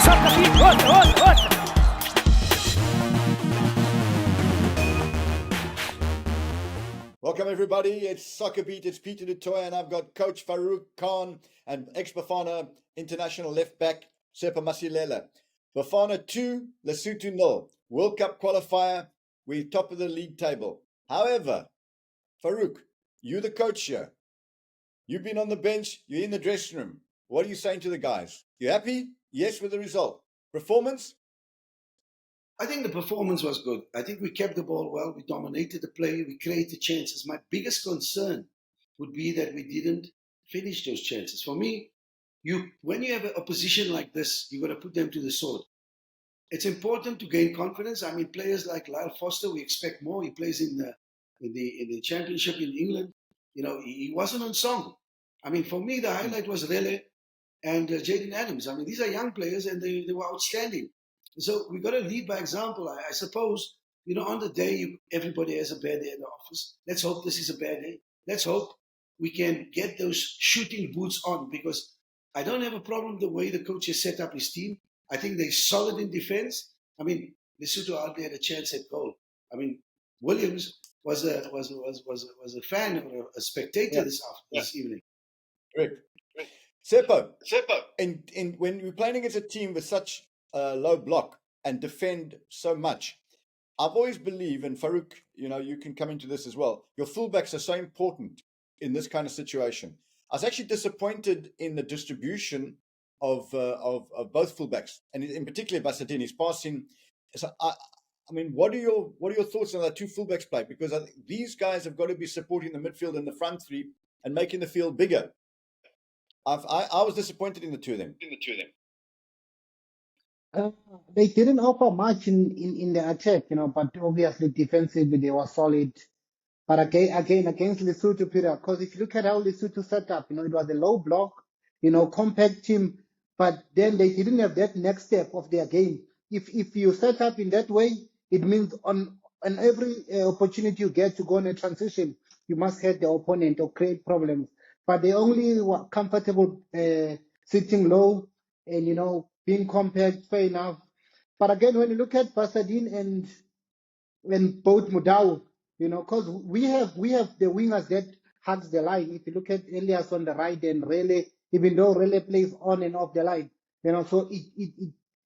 SoccerBeat, what? Welcome everybody, it's SoccerBeat, it's Peter the Toit, and I've got Coach Farouk Khan and ex-Bafana international left back Tsepo Masilela. Bafana 2, Lesotho 0. World Cup qualifier, we're top of the league table. However, Farouk, you're the coach here. You've been on the bench, you're in the dressing room. What are you saying to the guys? You happy? Yes with the result. Performance? I think the performance was good. I think we kept the ball well. We dominated the play. We created chances. My biggest concern would be that we didn't finish those chances. For me, when you have an opposition like this, you've got to put them to the sword. It's important to gain confidence. I mean, players like Lyle Foster, we expect more. He plays in the championship in England. You know, he wasn't on song. I mean, for me, the highlight was Rele and Jaden Adams. I mean, these are young players and they were outstanding. So we got to lead by example. I suppose, you know, on the day everybody has a bad day in the office. Let's hope this is a bad day. Let's hope we can get those shooting boots on, because I don't have a problem the way the coach has set up his team. I think they're solid in defense. I mean, Lesotho out there had a chance at goal. I mean, Williams was a fan or a spectator this evening. Correct. Tsepo, and when you're playing against a team with such low block and defend so much, I've always believed, and Farouk, you know, you can come into this as well, your fullbacks are so important in this kind of situation. I was actually disappointed in the distribution of both fullbacks, and in particular Basadini's passing. So I mean, what are your thoughts on that two fullbacks play? Because I think these guys have got to be supporting the midfield and the front three and making the field bigger. I was disappointed in the two of them. They didn't offer much in the attack, you know, but obviously defensively they were solid. But again against Lesotho, Peter, because if you look at how Lesotho set up, you know, it was a low block, you know, compact team, but then they didn't have that next step of their game. If you set up in that way, it means on every opportunity you get to go on a transition, you must hit the opponent or create problems. But they only were comfortable sitting low and, you know, being compact, fair enough. But again, when you look at Basadin and both Mudau, you know, because we have the wingers that hugs the line. If you look at Elias on the right and Rele, even though Rele plays on and off the line, you know, so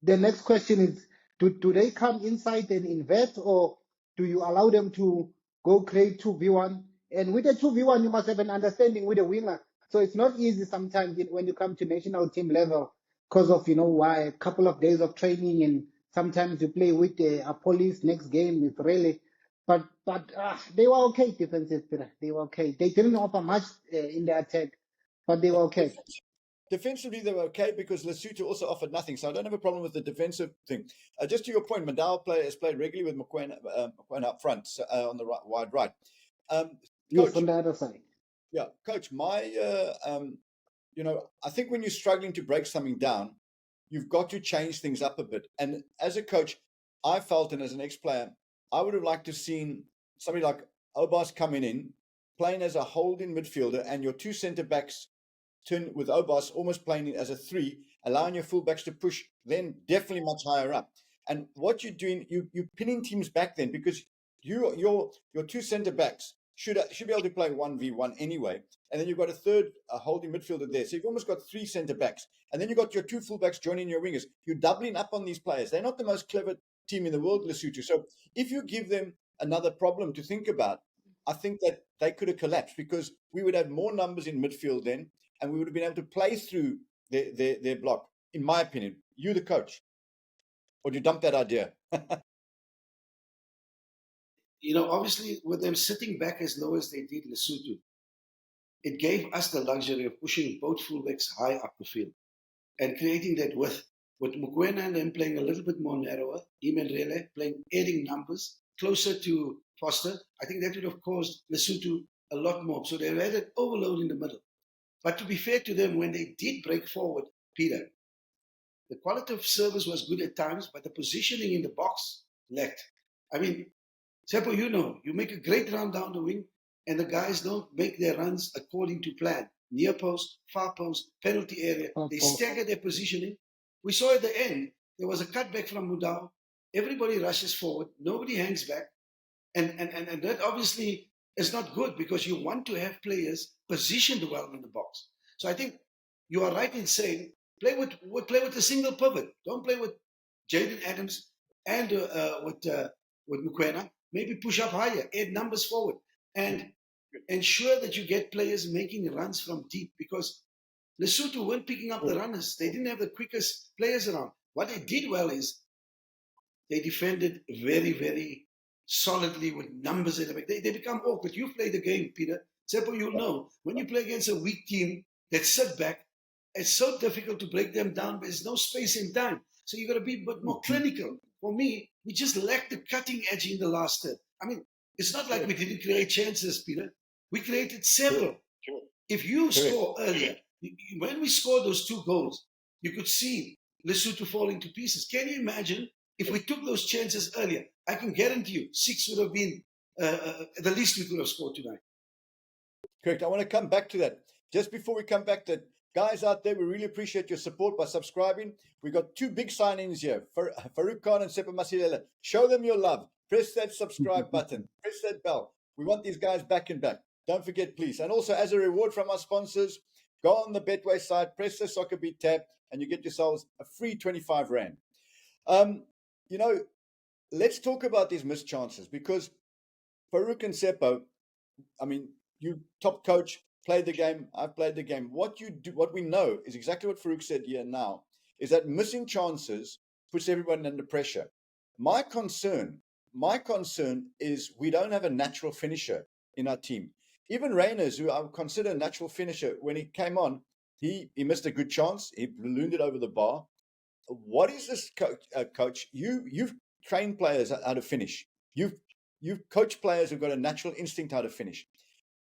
the next question is, do they come inside and invert, or do you allow them to go create 2v1? And with the 2v1, you must have an understanding with the winger. So it's not easy sometimes when you come to national team level, because of, you know, why a couple of days of training, and sometimes you play with a police next game with Rele. But they were okay defensive, Peter. They were okay. They didn't offer much in the attack, but they were okay. Defensively, they were okay because Lesotho also offered nothing. So I don't have a problem with the defensive thing. Just to your point, Mudau has played regularly with Mokoena up front on the wide right. Yes, on the other side. Yeah, Coach, you know, I think when you're struggling to break something down, you've got to change things up a bit. And as a coach, I felt, and as an ex-player, I would have liked to have seen somebody like Obas coming in, playing as a holding midfielder, and your two centre-backs turn with Obas almost playing as a 3, allowing your full-backs to push then definitely much higher up. And what you're doing, you're pinning teams back then, because your two centre-backs should be able to play 1v1 anyway. And then you've got a holding midfielder there. So you've almost got 3 centre-backs. And then you've got your 2 full-backs joining your wingers. You're doubling up on these players. They're not the most clever team in the world, Lesotho. So if you give them another problem to think about, I think that they could have collapsed, because we would have more numbers in midfield then, and we would have been able to play through their block, in my opinion. You, the coach. Or do you dump that idea? You know, obviously, with them sitting back as low as they did Lesotho, it gave us the luxury of pushing both fullbacks high up the field and creating that width. With Mokoena and them playing a little bit more narrower, him and Rele playing adding numbers closer to Foster, I think that would have caused Lesotho a lot more. So they had an overload in the middle. But to be fair to them, when they did break forward, Peter, the quality of service was good at times, but the positioning in the box lacked. I mean, Tsepo, you know, you make a great run down the wing, and the guys don't make their runs according to plan. Near post, far post, penalty area. They stagger their positioning, We saw at the end, there was a cutback from Mudau. Everybody rushes forward. Nobody hangs back. And that obviously is not good because you want to have players positioned well in the box. So I think you are right in saying play with a single pivot. Don't play with Jaden Adams and with Mukwena. Maybe push up higher, add numbers forward, and ensure that you get players making runs from deep because Lesotho weren't picking up the runners. They didn't have the quickest players around. What they did well is they defended very, very solidly with numbers in the back. They become awkward. You play the game, Peter. Tsepo, you'll know. When you play against a weak team that sit back, it's so difficult to break them down. There's no space in time. So you've got to be a bit more clinical. For me, we just lacked the cutting edge in the last third. I mean, it's not like we didn't create chances, Peter. We created several. If you score earlier, when we scored those 2 goals, you could see Lesotho falling to pieces. Can you imagine if we took those chances earlier? I can guarantee you 6 would have been the least we could have scored tonight. Correct. I want to come back to that. Just before we come back to that, guys out there, we really appreciate your support by subscribing. We've got 2 big sign-ins here, Farouk Khan and Tsepo Masilela. Show them your love. Press that subscribe button. Press that bell. We want these guys back and back. Don't forget, please. And also, as a reward from our sponsors, go on the Betway site, press the SoccerBeat tab, and you get yourselves a free 25 Rand. You know, let's talk about these missed chances because Farouk and Tsepo, I mean, you top coach, played the game, I've played the game. What we know is exactly what Farouk said here now, is that missing chances puts everyone under pressure. My concern is we don't have a natural finisher in our team. Even Reyners, who I would consider a natural finisher, when he came on, he missed a good chance. He ballooned it over the bar. What is this, coach? You've trained players how to finish. You've coached players who've got a natural instinct how to finish.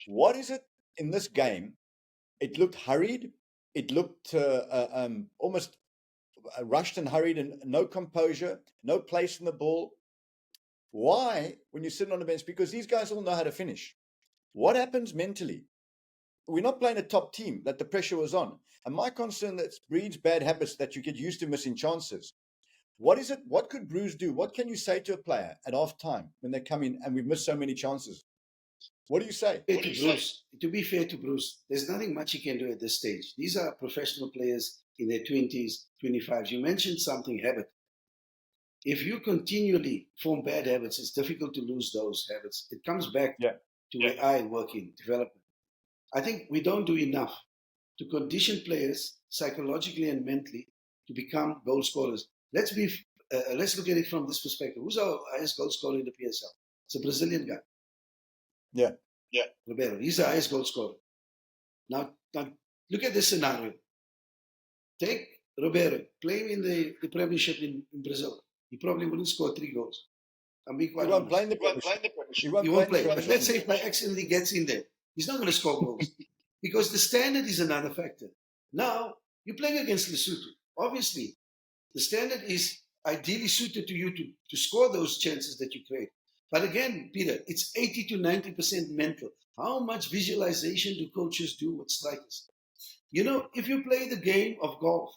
What is it in this game? It looked hurried. It looked almost rushed and hurried and no composure, no place in the ball. Why, when you're sitting on the bench? Because these guys all know how to finish. What happens mentally? We're not playing a top team that the pressure was on. And my concern that breeds bad habits that you get used to missing chances. What is it? What could Broos do? What can you say to a player at half time when they come in and we've missed so many chances? What do you say? To be fair to Broos, there's nothing much he can do at this stage. These are professional players in their 20s, 25s. You mentioned something, habit. If you continually form bad habits, it's difficult to lose those habits. It comes back to where I work in development. I think we don't do enough to condition players psychologically and mentally to become goal scorers. Let's look at it from this perspective. Who's our highest goal scorer in the PSL? It's a Brazilian guy. Yeah. Ribeiro. He's the highest goal scorer. Now look at this scenario. Take Ribeiro, playing in the Premiership in Brazil. He probably wouldn't score 3 goals. I'm being quite honest. He won't play. But let's say if by accident he gets in there, he's not going to score goals because the standard is another factor. Now, you're playing against Lesotho. Obviously, the standard is ideally suited to you to score those chances that you create. But again, Peter, it's 80 to 90% mental. How much visualization do coaches do with strikers? You know, if you play the game of golf,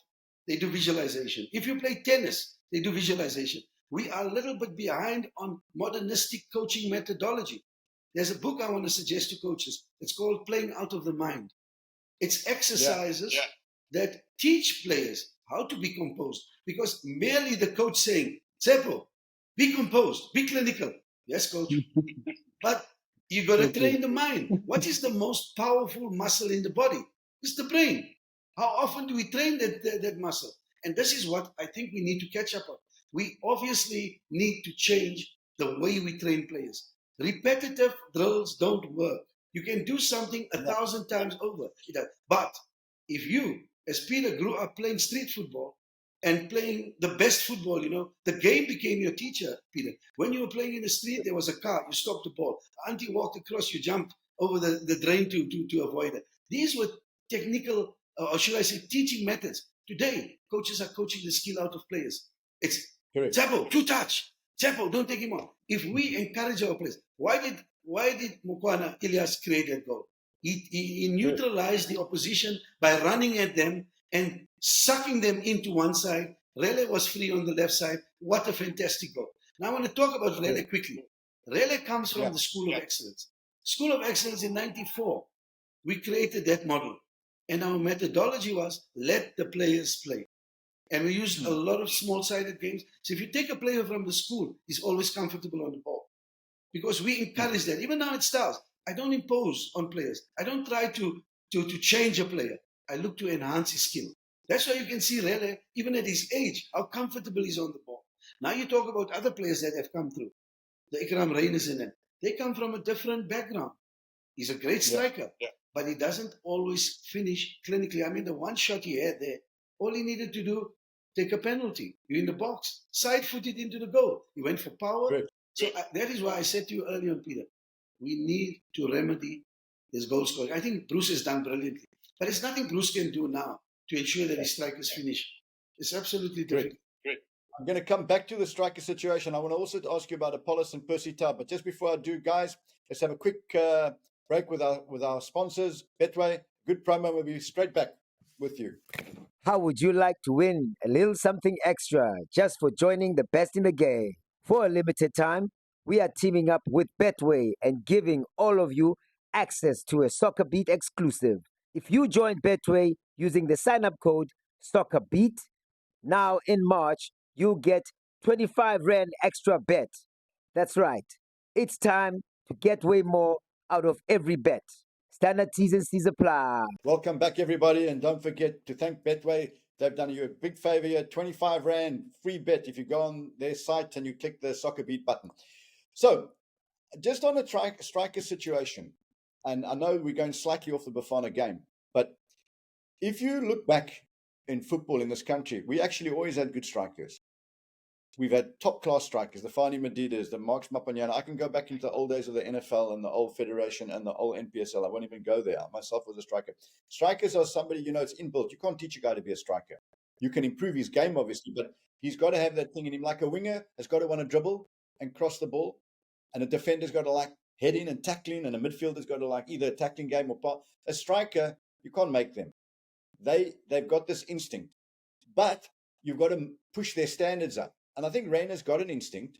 they do visualization. If you play tennis, they do visualization. We are a little bit behind on modernistic coaching methodology. There's a book I want to suggest to coaches. It's called Playing Out of the Mind. It's exercises that teach players how to be composed. Because merely the coach saying, Tsepo, be composed, be clinical. Yes, coach. But you've got to train the mind. What is the most powerful muscle in the body? It's the brain. How often do we train that muscle? And this is what I think we need to catch up on. We obviously need to change the way we train players. Repetitive drills don't work. You can do something 1,000 times over. But if you, as Peter, grew up playing street football and playing the best football, you know, the game became your teacher, Peter. When you were playing in the street, there was a car, you stopped the ball. Auntie walked across, you jumped over the drain to avoid it. These were technical, or should I say, teaching methods. Today, coaches are coaching the skill out of players. It's Tsepo, 2 touch. Tsepo, don't take him on. If we encourage our players, why did Mokoena Ilyas create that goal? He neutralized the opposition by running at them and sucking them into one side Rele was free on the left side. What a fantastic goal. Now I want to talk about Rele quickly. Rele comes from the School of Excellence. School of Excellence in 94. We created that model. And our methodology was let the players play. And we used a lot of small-sided games. So if you take a player from the school, he's always comfortable on the ball. Because we encourage that. Even now at Stars, I don't impose on players. I don't try to change a player. I look to enhance his skill. That's why you can see Rele, even at his age, how comfortable he's on the ball. Now you talk about other players that have come through. The Ikram Reyners in it. They come from a different background. He's a great striker, but he doesn't always finish clinically. I mean, the one shot he had there, all he needed to do, take a penalty. You're in the box, side-footed into the goal. He went for power. Great. So that is why I said to you earlier on, Peter, we need to remedy this goal scoring. I think Broos has done brilliantly. But there's nothing Broos can do now to ensure that his strikers finish. It's absolutely difficult. Great. I'm going to come back to the striker situation. I want to also ask you about Apollos and Percy Tau. But just before I do, guys, let's have a quick break with our sponsors, Betway. Good promo. We'll be straight back with you. How would you like to win a little something extra just for joining the best in the game? For a limited time, we are teaming up with Betway and giving all of you access to a SoccerBeat exclusive. If you join Betway using the sign-up code SoccerBeat, now in March, you'll get 25 Rand Extra Bet. That's right. It's time to get way more out of every bet. Standard T's and C's apply. Welcome back, everybody. And don't forget to thank Betway. They've done you a big favor here. 25 Rand free bet if you go on their site and you click the SoccerBeat button. So, just on a striker situation, and I know we're going slightly off the Bafana game, but if you look back in football in this country, we actually always had good strikers. We've had top-class strikers, the Fani Medidas, the Marks Mapanyana. I can go back into the old days of the NFL and the old Federation and the old NPSL. I won't even go there. I myself was a striker. Strikers are somebody, it's inbuilt. You can't teach a guy to be a striker. You can improve his game, obviously, but he's got to have that thing in him. Like a winger has got to want to dribble and cross the ball, and a defender's got to like head in and tackling, and a midfielder's got to like either a tackling game or part. A striker, you can't make them. They've got this instinct, but you've got to push their standards up. And I think Rainer's got an instinct,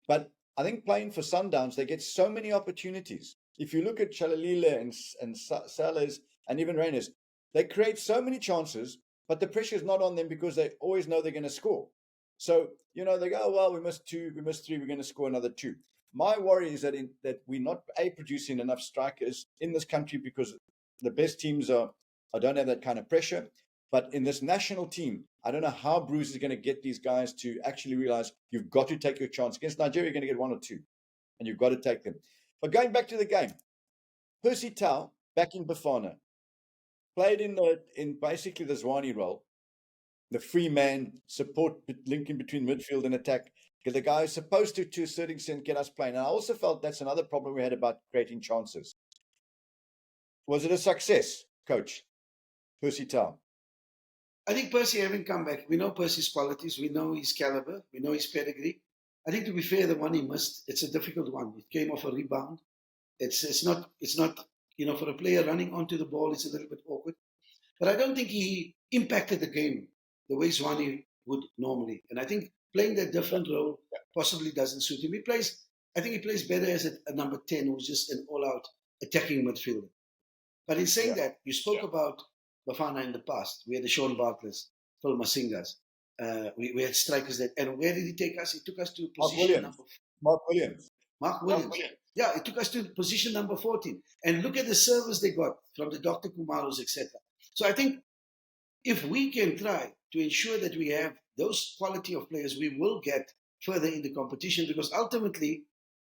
but I think playing for Sundowns, they get so many opportunities. If you look at Chalalile and Salas and even Rainer's, they create so many chances, but the pressure's not on them because they always know they're going to score. So, they go, oh, well, we missed 2, we missed 3, we're going to score another 2. My worry is that we're not producing enough strikers in this country because the best teams don't have that kind of pressure. But in this national team, I don't know how Broos is going to get these guys to actually realize you've got to take your chance. Against Nigeria, you're going to get 1 or 2, and you've got to take them. But going back to the game, Percy Tau, back in Bafana, played in basically the Zwane role, the free man support linking between midfield and attack, because the guy is supposed to a certain extent get us playing. And I also felt that's another problem we had about creating chances. Was it a success, Coach Percy Tau? I think Percy having come back, we know Percy's qualities, we know his caliber, we know his pedigree. I think to be fair, the one he missed, it's a difficult one. It came off a rebound. It's not, for a player running onto the ball, it's a little bit awkward. But I don't think he impacted the game the way Zwane would normally. And I think playing that different role possibly doesn't suit him. I think he plays better as a number 10 who's just an all-out attacking midfielder. But in saying that, you spoke about Bafana in the past. We had the Sean Bartlett's, Phil Masingas. We had strikers and where did he take us? He took us to position Mark Williams. Yeah, it took us to position number 14. And look at the service they got from the Dr. Kumaros, etc. So I think if we can try to ensure that we have those quality of players, we will get further in the competition, because ultimately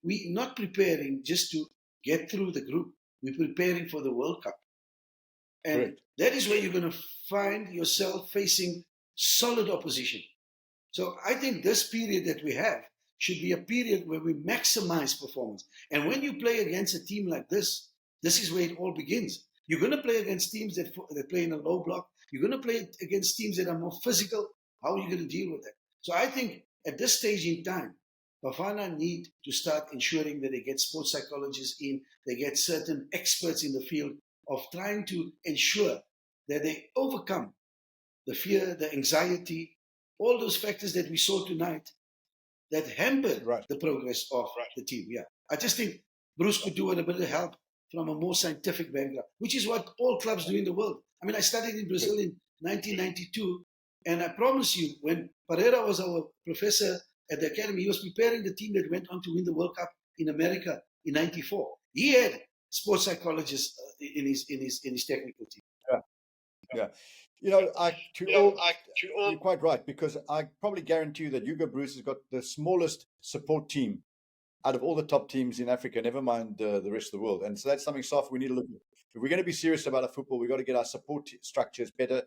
we're not preparing just to get through the group. We're preparing for the World Cup. And that is where you're going to find yourself facing solid opposition. So I think this period that we have should be a period where we maximize performance. And when you play against a team like this is where it all begins. You're going to play against teams that play in a low block. You're going to play against teams that are more physical. How are you going to deal with that? So I think at this stage in time, Bafana need to start ensuring that they get sports psychologists in, they get certain experts in the field of trying to ensure that they overcome the fear, the anxiety, all those factors that we saw tonight that hampered Right. the progress of the team. Yeah, I just think Bruce could do with a bit of help from a more scientific background, which is what all clubs do in the world. I mean, I studied in Brazil in 1992, and I promise you, when Pereira was our professor at the academy, he was preparing the team that went on to win the World Cup in America in '94. He had sports psychologists in his technical team. Yeah. You're quite right, because I probably guarantee you that Hugo Broos has got the smallest support team out of all the top teams in Africa, never mind the rest of the world. And so that's something, Saf, we need to look at. If we're going to be serious about our football, we've got to get our support structures better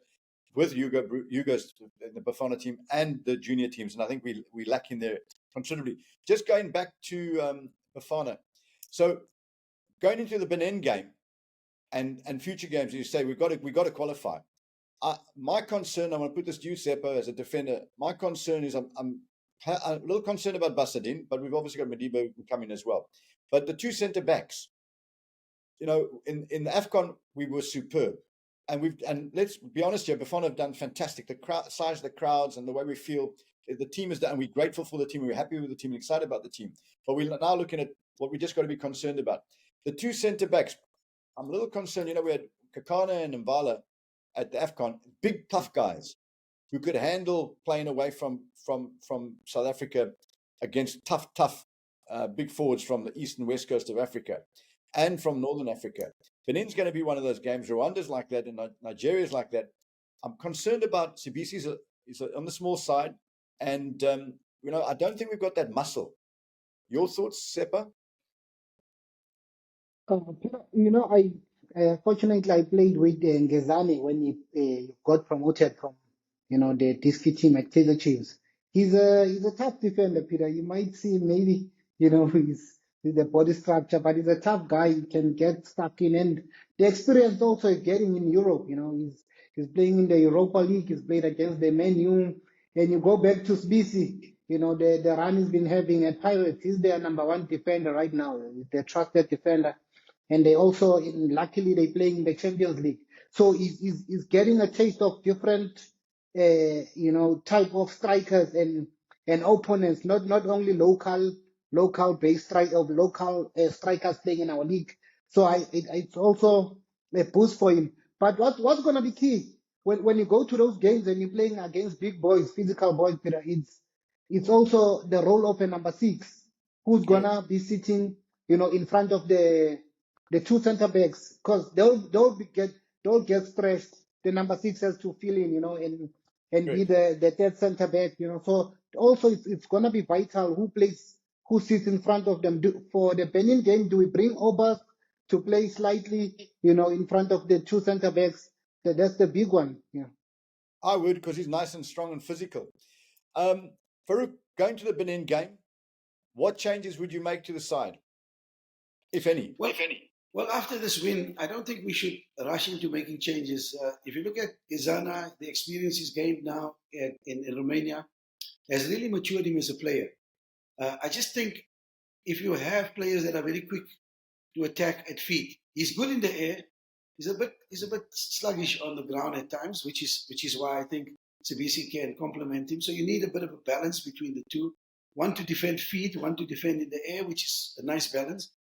with Hugo's the Bafana team and the junior teams. And I think we lack in there considerably. Just going back to Bafana. So going into the Benin game and future games, you say we've got to qualify. My concern, I'm going to put this to you, Tsepo, as a defender. My concern is I'm a little concerned about Basadin, but we've obviously got Madiba coming as well. But the two centre backs, in the AFCON, we were superb. And let's be honest here, Bafana have done fantastic. The size of the crowds and the way we feel, the team is done, and we're grateful for the team. We're happy with the team, excited about the team. But we're now looking at what we just got to be concerned about. The two centre backs, I'm a little concerned. We had Kakana and Mbala at the AFCON, big tough guys who could handle playing away from South Africa against tough big forwards from the east and west coast of Africa and from Northern Africa. Benin's going to be one of those games. Rwanda's like that, and Nigeria's like that. I'm concerned about Sibisi's is on the small side, and I don't think we've got that muscle. Your thoughts, Sepa? Fortunately, I played with Ngezani when he got promoted from, the Diski team at Kaizer Chiefs. He's a tough defender, Peter. You might see maybe, he's the body structure, but he's a tough guy. He can get stuck in, and the experience also is getting in Europe. He's playing in the Europa League. He's played against the Man U, and you go back to Sbisi. The run he's been having at Pirates. He's their number one defender right now. He's their trusted defender. And they also, luckily, they playing in the Champions League. So he's getting a taste of different, type of strikers and opponents, not only local based local strikers playing in our league. So it's also a boost for him. But what's going to be key when you go to those games and you're playing against big boys, physical boys, Peter, it's also the role of a number 6 who's gonna be sitting, in front of the two center backs, because they'll get stressed. The number 6 has to fill in, and be the third center back, So also it's gonna be vital who sits in front of them. For the Benin game, do we bring Obas to play slightly, in front of the two center backs? That's the big one. Yeah. I would, because he's nice and strong and physical. Farouk, going to the Benin game, what changes would you make to the side, if any? Well, after this win, I don't think we should rush into making changes. If you look at Izana, the experience he's gained now in Romania has really matured him as a player. I just think if you have players that are very quick to attack at feet, he's good in the air. He's a bit sluggish on the ground at times, which is why I think Sibisi can complement him. So you need a bit of a balance between the two. One to defend feet, one to defend in the air, which is a nice balance.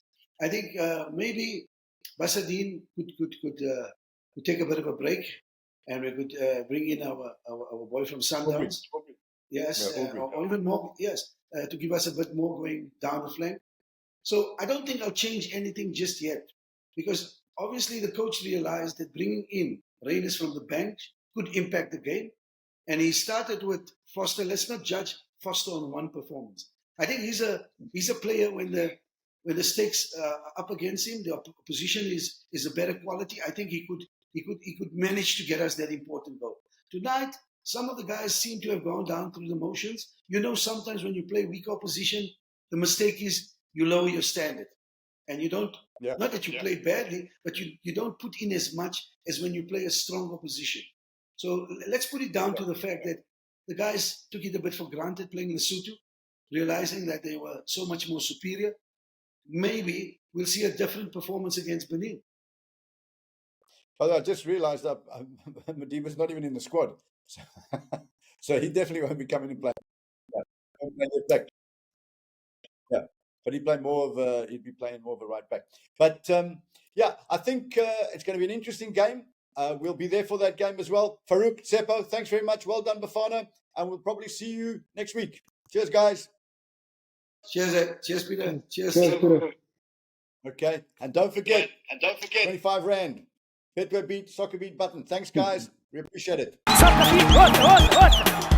I think maybe Basadin could take a bit of a break, and we could bring in our boy from Sundowns. Yes, or even more. Yes, to give us a bit more going down the flank. So I don't think I'll change anything just yet, because obviously the coach realized that bringing in Reynes from the bench could impact the game, and he started with Foster. Let's not judge Foster on one performance. I think he's a player when the stakes are up against him, the opposition is a better quality. I think he could manage to get us that important goal. Tonight, some of the guys seem to have gone down through the motions. Sometimes when you play weak opposition, the mistake is you lower your standard. And you don't, not that you play badly, but you don't put in as much as when you play a strong opposition. So let's put it down to the fact that the guys took it a bit for granted playing Lesotho, realizing that they were so much more superior. Maybe we'll see a different performance against Benin. By the way, I just realized that Madiba's not even in the squad. So he definitely won't be coming and playing. Yeah, won't play left back. Yeah, but he'd be playing more of a right back. But yeah, I think it's going to be an interesting game. We'll be there for that game as well. Farouk, Tsepo, thanks very much. Well done, Bafana. And we'll probably see you next week. Cheers, guys. Cheers, cheers, Peter. Cheers. Peter. Okay. And don't forget, 25 Rand. Betway beat, SoccerBeat button. Thanks, guys. We appreciate it. SoccerBeat, what?